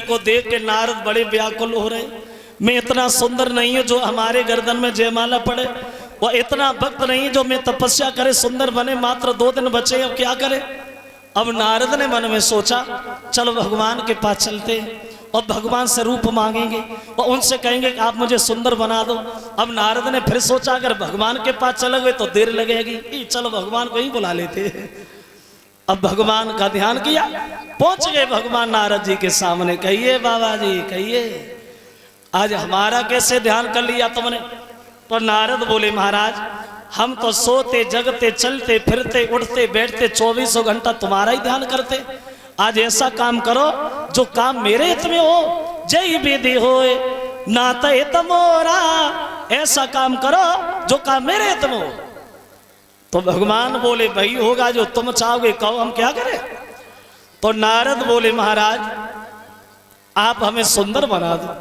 को देख के नारद बड़े व्याकुल हो रहे। मैं इतना सुंदर नहीं हूँ जो हमारे गर्दन में जयमाला पड़े, वो इतना भक्त नहीं जो मैं तपस्या करे सुंदर बने। मात्र 2 दिन बचे, अब क्या करे। अब नारद ने मन में सोचा चलो भगवान के पास चलते और भगवान से रूप मांगेंगे और उनसे कहेंगे कि आप मुझे सुंदर बना दो। अब नारद ने फिर सोचा अगर भगवान के पास चले गए तो देर लगेगी, चलो भगवान को ही बुला लेते। अब भगवान का ध्यान किया, पहुंच गए भगवान नारद जी के सामने। कहिए बाबा जी, कहिए आज हमारा कैसे ध्यान कर लिया तुमने। तो नारद बोले महाराज हम तो सोते जगते चलते फिरते उठते बैठते 24 घंटा तुम्हारा ही ध्यान करते। आज ऐसा काम करो जो काम मेरे हित में हो, जय विधि होए नात हित मोरा। ऐसा काम करो जो काम मेरे हित में हो। तो भगवान बोले भाई होगा जो तुम चाहोगे, कहो हम क्या करें। तो नारद बोले महाराज आप हमें सुंदर बना दो,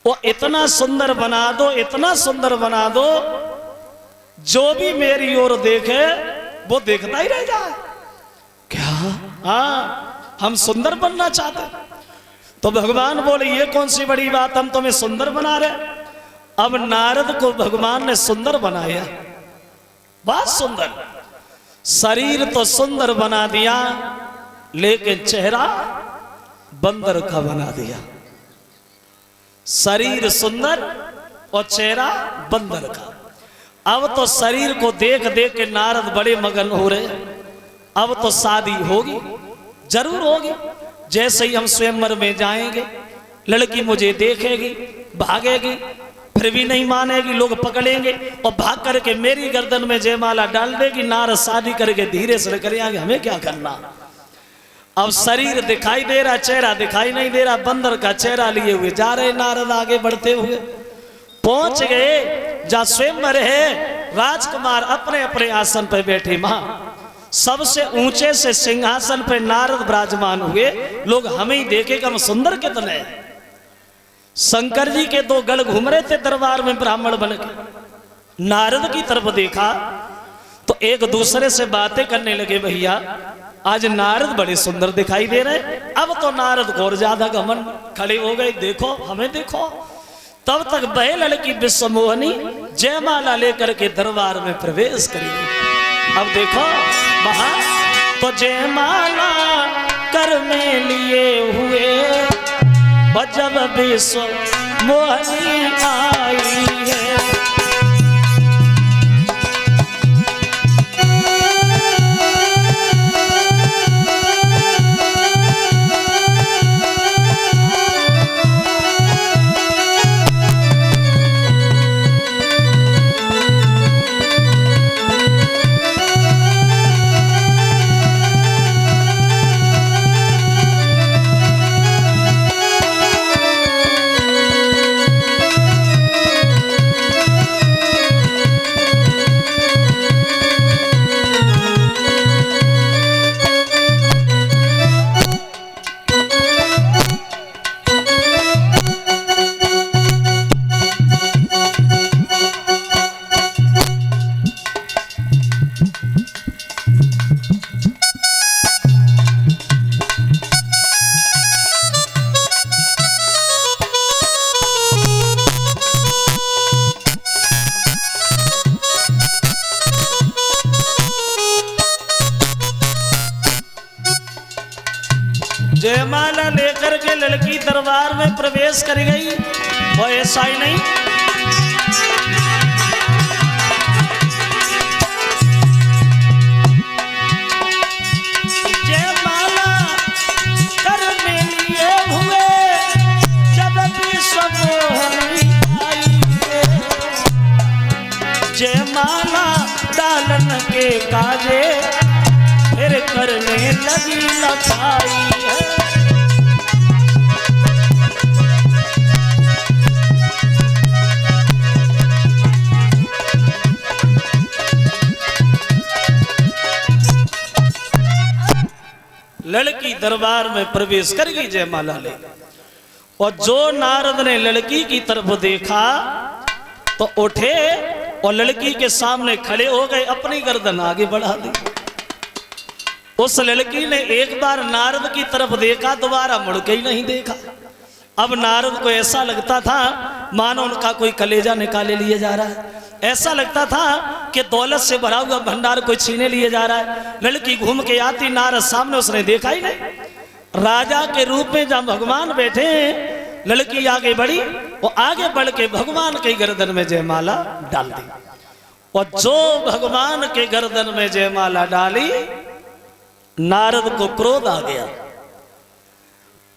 वो इतना सुंदर बना दो, इतना सुंदर बना दो जो भी मेरी ओर देखे वो देखता ही रह जाए। क्या? हाँ हम सुंदर बनना चाहते। तो भगवान बोले ये कौन सी बड़ी बात, हम तुम्हें सुंदर बना रहे। अब नारद को भगवान ने सुंदर बनाया, बहुत सुंदर। शरीर तो सुंदर बना दिया लेकिन चेहरा बंदर का बना दिया। शरीर सुंदर और चेहरा बंदर का। अब तो शरीर को देख देख के नारद बड़े मगन हो रहे। अब तो शादी होगी, जरूर होगी। जैसे ही हम स्वयंवर में जाएंगे लड़की मुझे देखेगी, भागेगी, फिर भी नहीं मानेगी, लोग पकड़ेंगे और भाग करके मेरी गर्दन में जयमाला डाल देगी। नारद शादी करके धीरे से करे आगे, हमें क्या करना। अब शरीर दिखाई दे रहा, चेहरा दिखाई नहीं दे रहा। बंदर का चेहरा लिए हुए जा रहे नारद आगे बढ़ते हुए। पहुंच गए जहां स्वयंवर है, राजकुमार अपने अपने आसन पर बैठे। मां सबसे ऊंचे से सिंहासन पर नारद विराजमान हुए। लोग हमें ही देखे कि हम सुंदर कितने। शंकर जी के 2 गढ़ घूम रहे थे दरबार में ब्राह्मण बन के। नारद की तरफ देखा तो एक दूसरे से बातें करने लगे। भैया आज नारद बड़े सुंदर दिखाई दे रहे। अब तो नारद को और ज्यादा घमंड, खड़े हो गए, देखो हमें देखो। तब तक वह लड़की विश्वमोहनी जयमाला लेकर के दरबार में प्रवेश करी। अब देखो वहां तो जयमाला कर में लिए हुए जब विश्वमोहनी आई है। जयमाला लेकर के लड़की दरबार में प्रवेश कर गई। और ऐसा ही नहीं, जयमाला कर में लिए हुए जब विश्वमोहनी आई है। जयमाला डालन के काजे फिर करने लगी लखाई है। लड़की दरबार में प्रवेश कर गई जयमाला ले। और जो नारद ने लड़की की तरफ देखा तो उठे और लड़की के सामने खड़े हो गए, अपनी गर्दन आगे बढ़ा दी। उस लड़की ने एक बार नारद की तरफ देखा, दोबारा मुड़ के ही नहीं देखा। अब नारद को ऐसा लगता था मानो उनका कोई कलेजा निकाले लिए जा रहा है, ऐसा लगता था कि दौलत से भरा हुआ भंडार कोई छीने लिए जा रहा है। लड़की घूम के आती, नारद सामने, उसने देखा ही नहीं। राजा के रूप में जब भगवान बैठे हैं, लड़की आगे बढ़ी, वो आगे बढ़ के भगवान के गर्दन में जयमाला डाल दी। और जो भगवान के गर्दन में जयमाला डाली, नारद को क्रोध आ गया।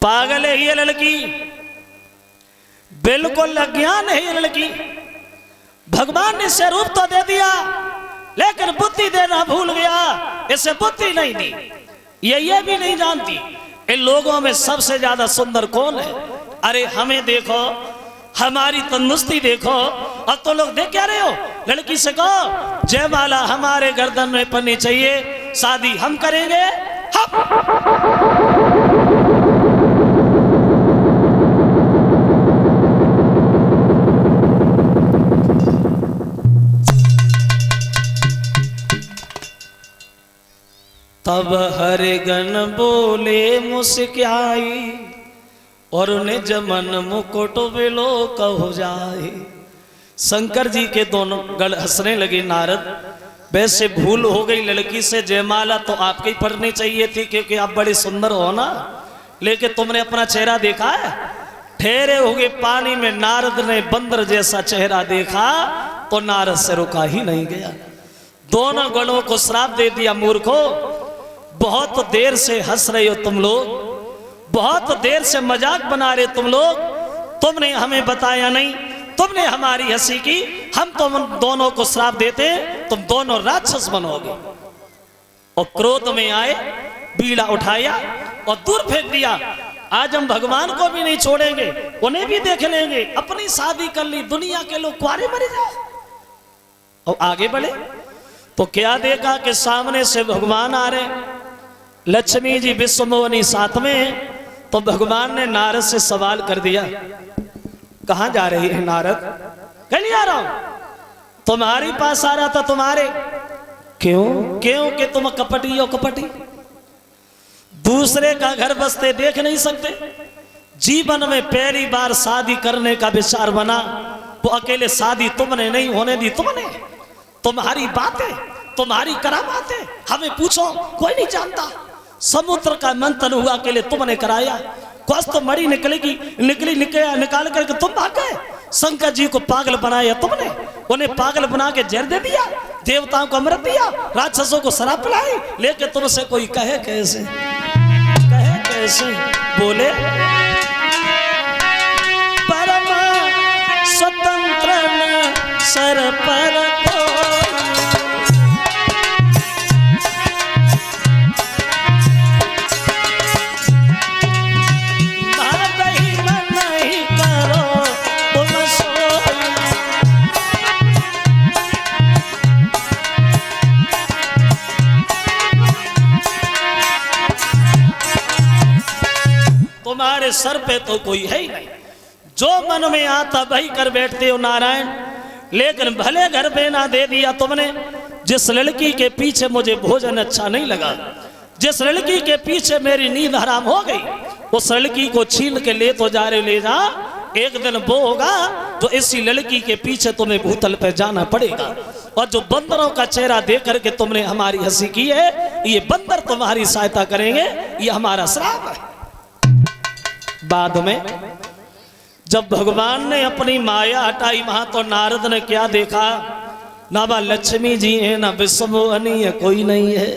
पागल है ये लड़की, बिल्कुल अज्ञान है ये लड़की। भगवान ने इसे रूप तो दे दिया, लेकिन बुद्धि देना भूल गया, इसे बुद्धि नहीं दी। ये भी नहीं जानती इन लोगों में सबसे ज्यादा सुंदर कौन है। अरे हमें देखो, हमारी तंदुरुस्ती देखो, अब तो लोग देख क्या रहे हो। लड़की से कहो जयमाला हमारे गर्दन में पड़नी चाहिए, शादी हम करेंगे। तब हरे गण बोले मुस्काई, और उन्हें जमन मुकुट विलो कहो जाए। शंकर जी के दोनों गण हंसने लगे। नारद, वैसे भूल हो गई, लड़की से जयमाला तो आपके ही पढ़नी चाहिए थी, क्योंकि आप बड़े सुंदर हो ना, लेकिन तुमने अपना चेहरा देखा है। ठहरे हो गए पानी में, नारद ने बंदर जैसा चेहरा देखा तो नारद से रुका ही नहीं गया। दोनों गणों को श्राप दे दिया, मूर्खो, बहुत देर से हंस रहे हो तुम लोग, बहुत देर से मजाक बना रहे तुम लोग, तुमने हमें बताया नहीं, तुमने हमारी हंसी की, हम तुम दोनों को श्राप देते, तुम दोनों राक्षस बनोगे। और क्रोध में आए, बीड़ा उठाया और दूर फेंक दिया। आज हम भगवान को भी नहीं छोड़ेंगे, उन्हें भी देख लेंगे। अपनी शादी कर ली, दुनिया के लोग कुंवारे मरे जाए। और आगे बढ़े तो क्या देखा कि सामने से भगवान आ रहे, लक्ष्मी जी विश्वमोहिनी साथ में। तो भगवान ने नारद से सवाल कर दिया, कहां जा रही है नारद? कहीं आ रहा हूं, तुम्हारे पास आ रहा था। तुम्हारे क्यों? क्यों कि तुम कपटी हो, कपटी। दूसरे का घर बसते देख नहीं सकते। जीवन में पहली बार शादी करने का विचार बना, वो अकेले शादी तुमने नहीं होने दी, तुमने। तुम्हारी बातें, तुम्हारी करामातें हमें पूछो, कोई नहीं जानता। समुद्र का मंथन हुआ, अकेले तुमने कराया। कौस तो मरी निकलेगी, निकाल करके तुम भाग गए। शंकर जी को पागल बनाया तुमने, उन्हें पागल बना के जहर दे दिया, देवताओं को अमृत दिया, राक्षसों को शराब पिलाई। लेकिन तुमसे कोई कहे कैसे, कहे कैसे? बोले परम स्वतंत्र सर पर तुम्हारे सर पे तो कोई है ही नहीं, जो मन में आता वही कर बैठते हो नारायण। लेकिन भले घर पे ना दे दिया तुमने। जिस लड़की के पीछे मुझे भोजन अच्छा नहीं लगा, जिस लड़की के पीछे मेरी नींद हराम हो गई, उस लड़की को छीन के ले तो जा रहे, ले जा। एक दिन वो होगा तो इसी लड़की के पीछे तुम्हें भूतल पे जाना पड़ेगा। और जो बंदरों का चेहरा देख करके तुमने हमारी हंसी की है, ये बंदर तुम्हारी सहायता करेंगे, ये हमारा श्राप है। बाद में जब भगवान ने अपनी माया हटाई, वहां तो नारद ने क्या देखा, ना वह लक्ष्मी जी है, ना विश्वमोहिनी है, कोई नहीं है।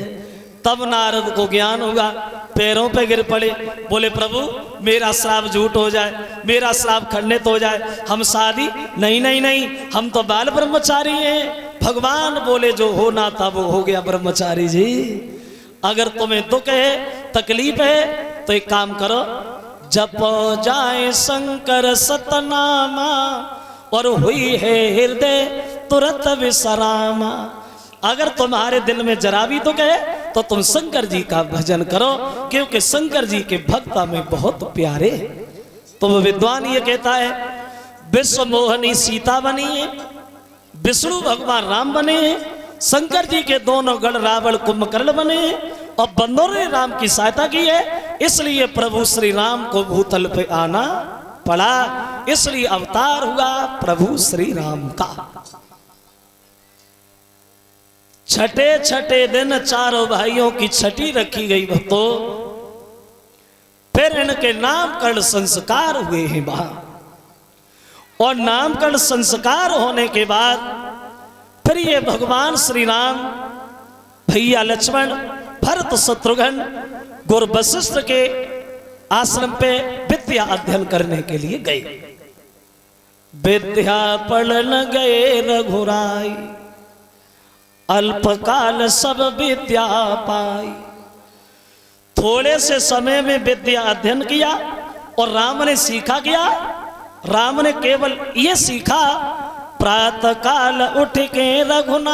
तब नारद को ज्ञान हुआ, पैरों पे गिर पड़े, बोले प्रभु मेरा श्राप झूठ हो जाए, मेरा श्राप खंडित हो जाए, हम शादी नहीं, नहीं नहीं, हम तो बाल ब्रह्मचारी हैं। भगवान बोले जो होना था वो हो गया ब्रह्मचारी जी। अगर तुम्हें दुख है, तकलीफ है, तो एक काम करो, जपो जाए शंकर सतनामा, और हुई है हृदय तुरंत विश्रामा। अगर तुम्हारे दिल में जरा भी दुख है तो तुम शंकर जी का भजन करो, क्योंकि शंकर जी के भक्त में बहुत प्यारे। तो वो विद्वान ये कहता है, विश्वमोहिनी सीता बनी है, विष्णु भगवान राम बने हैं, शंकर जी के दोनों गण रावण कुंभकर्ण बने हैं, और बंदों ने राम की सहायता की है, इसलिए प्रभु श्री राम को भूतल पे आना पड़ा, इसलिए अवतार हुआ प्रभु श्री राम का। छठे छठे दिन चारों भाइयों की छठी रखी गई भक्तों, फिर इनके नामकरण संस्कार हुए हैं वहां, और नामकरण संस्कार होने के बाद फिर ये भगवान श्री राम भैया लक्ष्मण भरत शत्रुघ्न गुरु वशिष्ठ के आश्रम पे विद्या अध्ययन करने के लिए गए। विद्या पढ़न गए रघुराई, अल्पकाल सब विद्या पाई। थोड़े से समय में विद्या अध्ययन किया और राम ने सीखा क्या? राम ने केवल ये सीखा, प्रातः काल उठ के रघुनाथ